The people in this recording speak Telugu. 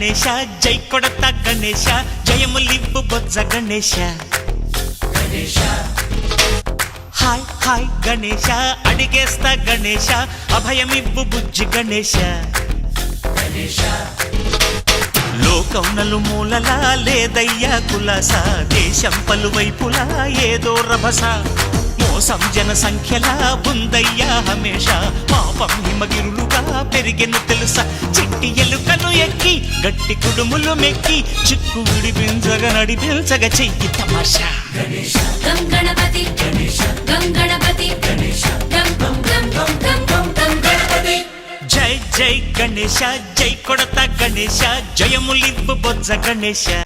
గణేశ జై కొడత గణేశ జయములివ్వు బొజ్జ గణేశ హాయ్ హాయ్ గణేశ అడిగేస్తా గణేశ అభయమివ్వు బుజ్జి గణేశ లోకం నలుమూలలా లేదయ్యా కులాస దేశం పలువైపులా ఏదో రభస మోసం జన సంఖ్యలా ఉందయ్యా హమేష పాపం హిమగిరులుగా పెరిగెను తెలుసా చిట్టి ఎలుకలు ఎక్కి గట్టి కుడుములు మెక్కి చిక్కు విడిపించగ నడిపించగ చెయ్యి తమాషా గం గణపతి గం గణపతి గం గం గం గం గం గం గం గణపతి జై జై గణేశ జై కొడత గణేశ జయములివ్వు బొజ్జ గణేశ